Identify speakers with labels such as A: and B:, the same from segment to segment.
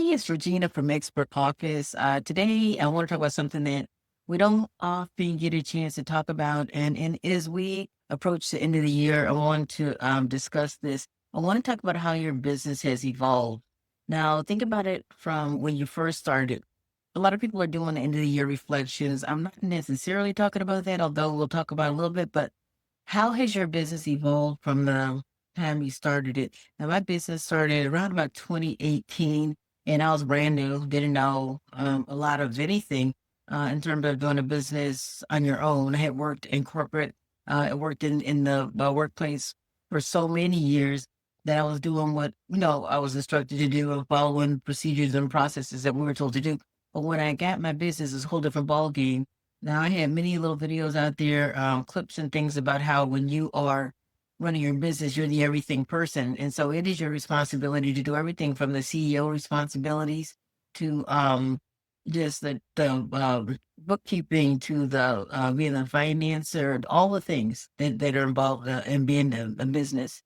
A: Hey, it's Regina from Expert Office. Today, I want to talk about something that we don't often get a chance to talk about. And as we approach the end of the year, I want to discuss this. I want to talk about how your business has evolved. Now, think about it from when you first started. A lot of people are doing the end of the year reflections. I'm not necessarily talking about that, although we'll talk about it a little bit, but how has your business evolved from the time you started it? Now, my business started around about 2018, and I was brand new, didn't know a lot of anything in terms of doing a business on your own. I had worked in corporate, I worked in the workplace for so many years that I was doing what I was instructed to do and following procedures and processes that we were told to do. But when I got my business, it's a whole different ballgame. Now, I have many little videos out there, clips and things about how when you are running your business, you're the everything person. And so it is your responsibility to do everything from the CEO responsibilities to just the bookkeeping to the being a financer, all the things that are involved in being a business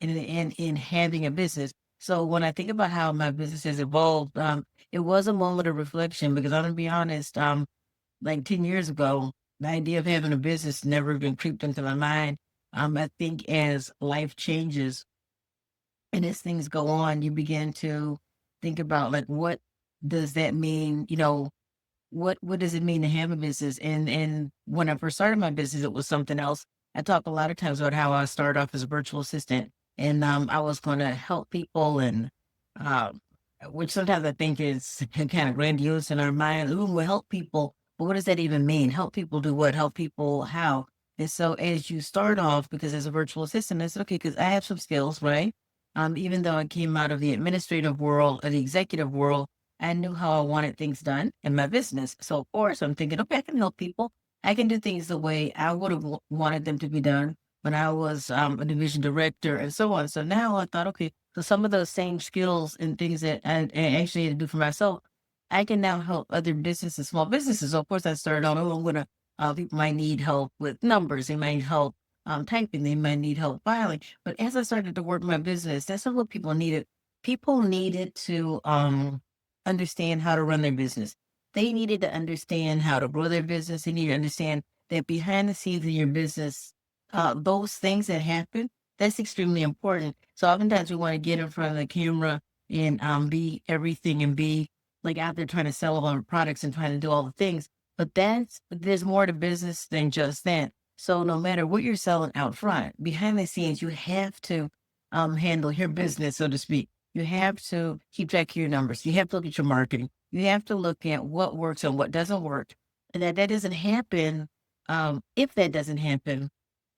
A: and in having a business. So when I think about how my business has evolved, it was a moment of reflection because I'm gonna be honest, like 10 years ago, the idea of having a business never even creeped into my mind. I think as life changes and as things go on, you begin to think about like what does that mean? What does it mean to have a business? And when I first started my business, it was something else. I talk a lot of times about how I started off as a virtual assistant and I was gonna help people and um which sometimes I think is kind of grandiose in our mind. Ooh, we'll help people. But what does that even mean? Help people do what? Help people how? And so as you start off, because as a virtual assistant, it's okay, because I have some skills, right? Even though I came out of the administrative world or the executive world, I knew how I wanted things done in my business. So of course I'm thinking, okay, I can help people. I can do things the way I would have wanted them to be done when I was a division director and so on. So now I thought, okay, so some of those same skills and things that I actually had to do for myself, I can now help other businesses, small businesses. So of course, I started on, oh, I'm gonna, people might need help with numbers. They might need help typing. They might need help filing. But as I started to work my business, that's not what people needed. People needed to understand how to run their business. They needed to understand how to grow their business. They needed to understand that behind the scenes in your business, those things that happen, that's extremely important. So oftentimes we want to get in front of the camera and be everything and be like out there trying to sell all our products and trying to do all the things. But there's more to business than just that. So no matter what you're selling out front, behind the scenes, you have to handle your business, so to speak. You have to keep track of your numbers. You have to look at your marketing. You have to look at what works and what doesn't work. And that doesn't happen. If that doesn't happen,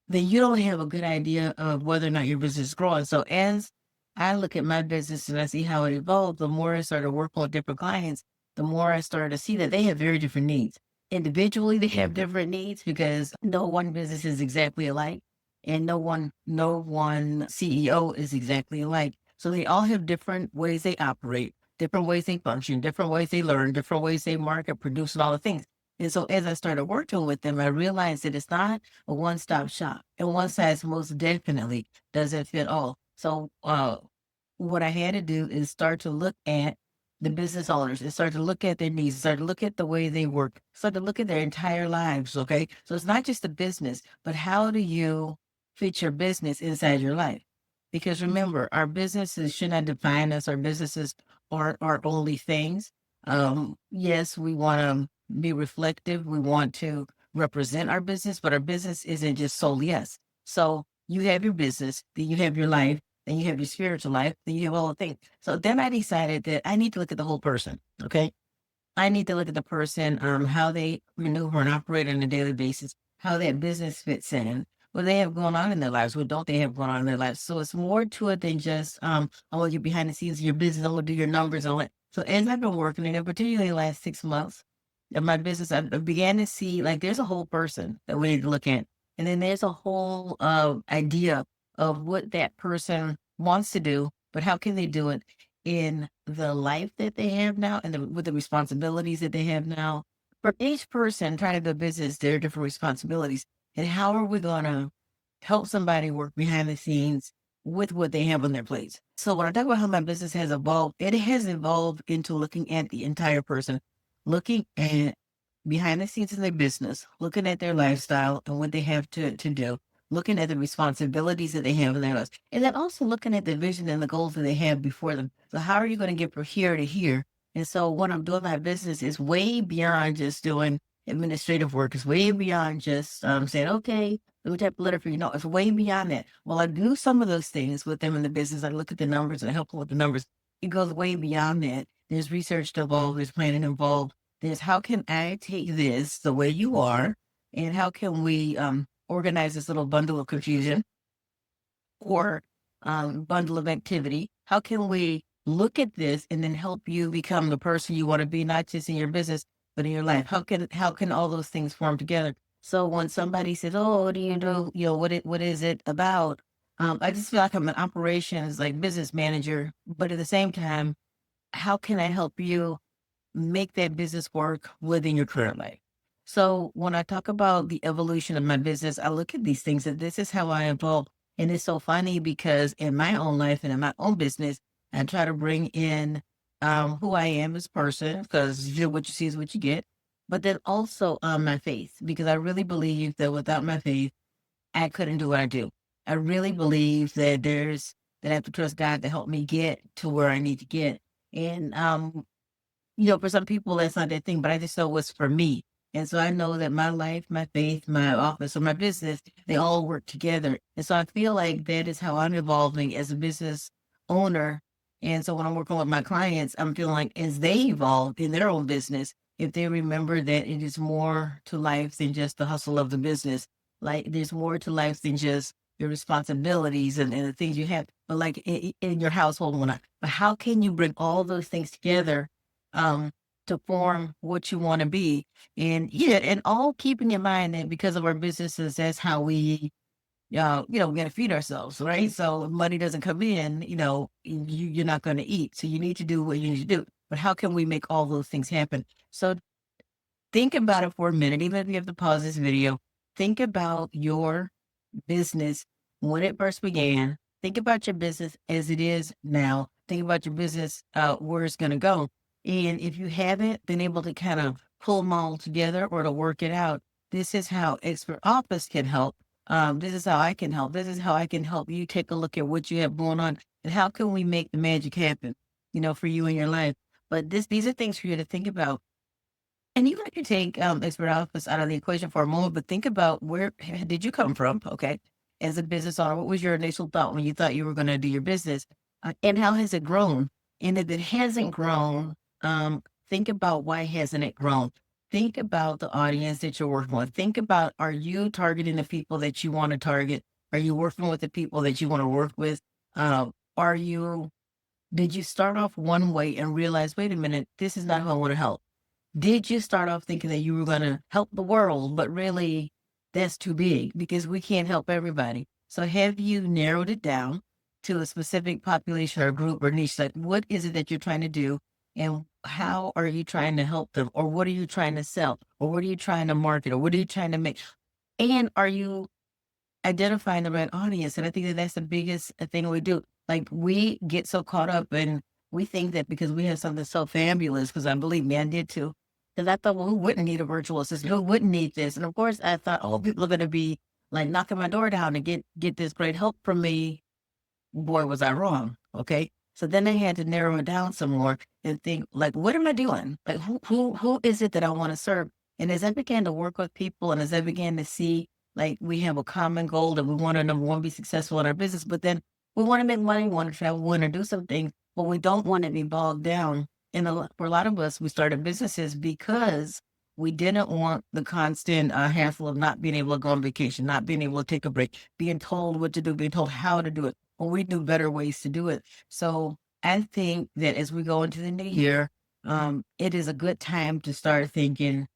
A: then you don't have a good idea of whether or not your business is growing. So as I look at my business and I see how it evolved, the more I started working with different clients, the more I started to see that they have very different needs. Individually, they have different needs because no one business is exactly alike and no one CEO is exactly alike. So they all have different ways they operate, different ways they function, different ways they learn, different ways they market, produce, and all the things. And so as I started working with them, I realized that it's not a one-stop shop, and one size most definitely doesn't fit all. So, what I had to do is start to look at the business owners and start to look at their needs, start to look at the way they work, start to look at their entire lives. Okay. So it's not just the business, but how do you fit your business inside your life? Because remember, our businesses should not define us. Our businesses aren't our only things. Yes, we want to be reflective. We want to represent our business, but our business isn't just solely us. So you have your business, then you have your life, then you have your spiritual life, then you have all the things. So then I decided that I need to look at the whole person. Okay. I need to look at the person, how they maneuver and operate on a daily basis, how that business fits in, what they have going on in their lives, what don't they have going on in their lives. So it's more to it than just, I want you behind the scenes of your business, I want to do your numbers, on it. So as I've been working in it, particularly the last 6 months of my business, I began to see like there's a whole person that we need to look at. And then there's a whole idea of what that person wants to do, but how can they do it in the life that they have now and with the responsibilities that they have now. For each person trying to do business, there are different responsibilities. And how are we going to help somebody work behind the scenes with what they have on their plates. So when I talk about how my business has evolved, it has evolved into looking at the entire person, looking at behind the scenes in their business, looking at their lifestyle and what they have to do, looking at the responsibilities that they have in their lives, and then also looking at the vision and the goals that they have before them. So how are you going to get from here to here? And so what I'm doing my business is way beyond just doing administrative work. It's way beyond just saying, okay, what type of letter for you? No, it's way beyond that. Well, I do some of those things with them in the business. I look at the numbers and I help them with the numbers. It goes way beyond that. There's research involved, there's planning involved. There's how can I take this the way you are, and how can we organize this little bundle of confusion or bundle of activity? How can we look at this and then help you become the person you want to be, not just in your business, but in your life? How can all those things form together? So when somebody says, "Oh, what do you do? What is it about?" I just feel like I'm an operations like business manager, but at the same time, how can I help you make that business work within your current life? So when I talk about the evolution of my business, I look at these things and this is how I evolve. And it's so funny because in my own life and in my own business, I try to bring in who I am as a person because what you see is what you get. But then also my faith, because I really believe that without my faith, I couldn't do what I do. I really believe that I have to trust God to help me get to where I need to get. And for some people, that's not their thing, but I just know what's for me. And so I know that my life, my faith, my office, or my business, they all work together. And so I feel like that is how I'm evolving as a business owner. And so when I'm working with my clients, I'm feeling like as they evolve in their own business, if they remember that it is more to life than just the hustle of the business, like there's more to life than just your responsibilities and the things you have, but like in your household and whatnot. But how can you bring all those things together um, to form what you want to be. And yeah, and all keeping in mind that because of our businesses, that's how we got to feed ourselves, right? So if money doesn't come in, you're not going to eat. So you need to do what you need to do. But how can we make all those things happen? So think about it for a minute, even if you have to pause this video, think about your business when it first began. Think about your business as it is now. Think about your business, where it's going to go. And if you haven't been able to kind of pull them all together or to work it out, this is how Expert Office can help. This is how I can help. This is how I can help you take a look at what you have going on and how can we make the magic happen, for you in your life. But these are things for you to think about. And you can take expert office out of the equation for a moment, but think about where did you come from? Okay. As a business owner, what was your initial thought when you thought you were going to do your business? And how has it grown? And if it hasn't grown, think about why hasn't it grown? Think about the audience that you're working with. Think about, are you targeting the people that you want to target? Are you working with the people that you want to work with? Uh, are you, did you start off one way and realize, wait a minute, this is not who I want to help? Did you start off thinking that you were going to help the world, but really that's too big because we can't help everybody? So have you narrowed it down to a specific population or group or niche? Like what is it that you're trying to do? And how are you trying to help them? Or what are you trying to sell? Or what are you trying to market? Or what are you trying to make? And are you identifying the right audience? And I think that that's the biggest thing we do. Like we get so caught up and we think that because we have something so fabulous, because I believe me, I did too. Because I thought, well, who wouldn't need a virtual assistant? Who wouldn't need this? And of course, I thought, oh, people are going to be like knocking my door down to get this great help from me. Boy, was I wrong. Okay. So then I had to narrow it down some more and think, like, what am I doing? Like, who is it that I want to serve? And as I began to work with people, and as I began to see, like, we have a common goal that we want to number one be successful in our business, but then we want to make money, we want to travel, we want to do some things, but we don't want to be bogged down. And for a lot of us, we started businesses because we didn't want the constant hassle of not being able to go on vacation, not being able to take a break, being told what to do, being told how to do it. Well, we knew better ways to do it. So I think that as we go into the new year, it is a good time to start thinking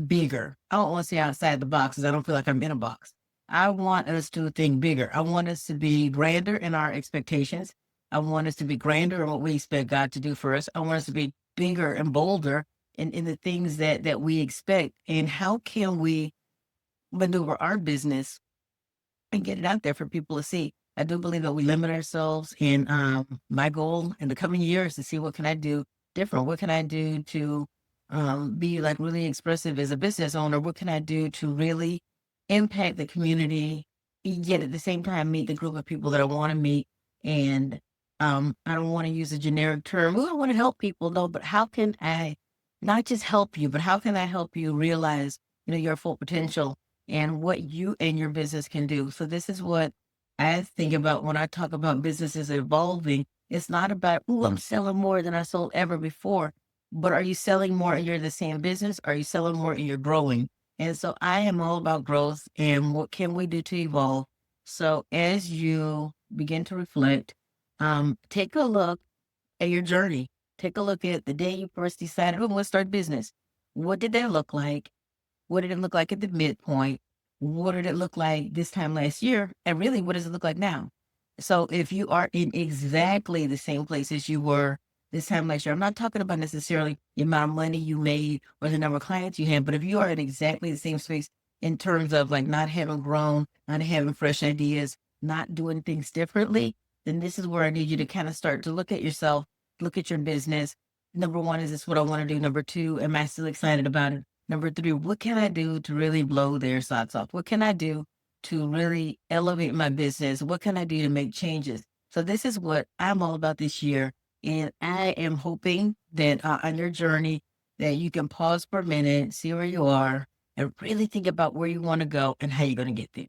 A: bigger. I don't want to say outside the box because I don't feel like I'm in a box. I want us to think bigger. I want us to be grander in our expectations. I want us to be grander in what we expect God to do for us. I want us to be bigger and bolder in the things that we expect. And how can we maneuver our business and get it out there for people to see? I do believe that we limit ourselves. And my goal in the coming year is to see what can I do different? What can I do to be like really expressive as a business owner? What can I do to really impact the community, yet at the same time meet the group of people that I want to meet? And I don't want to use a generic term. Oh, I want to help people. No, but how can I not just help you, but how can I help you realize, your full potential and what you and your business can do? So this is what I think about when I talk about businesses evolving. It's not about, oh, I'm selling more than I sold ever before, but are you selling more and you're the same business? Are you selling more and you're growing? And so I am all about growth and what can we do to evolve. So as you begin to reflect, take a look at your journey. Take a look at the day you first decided, oh, let's start business. What did that look like? What did it look like at the midpoint? What did it look like this time last year? And really, what does it look like now? So if you are in exactly the same place as you were this time last year, I'm not talking about necessarily the amount of money you made or the number of clients you had, but if you are in exactly the same space in terms of like not having grown, not having fresh ideas, not doing things differently, then this is where I need you to kind of start to look at yourself, look at your business. Number one, is this what I want to do? Number two, am I still excited about it? Number three, what can I do to really blow their socks off? What can I do to really elevate my business? What can I do to make changes? So this is what I'm all about this year. And I am hoping that on your journey that you can pause for a minute, see where you are, and really think about where you want to go and how you're going to get there.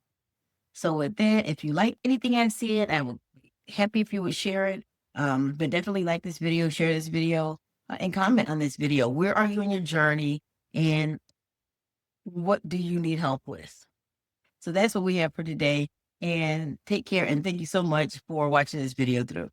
A: So with that, if you like anything I said, I would be happy if you would share it. But definitely like this video, share this video, and comment on this video. Where are you in your journey? And what do you need help with? So that's what we have for today. And take care. And thank you so much for watching this video through.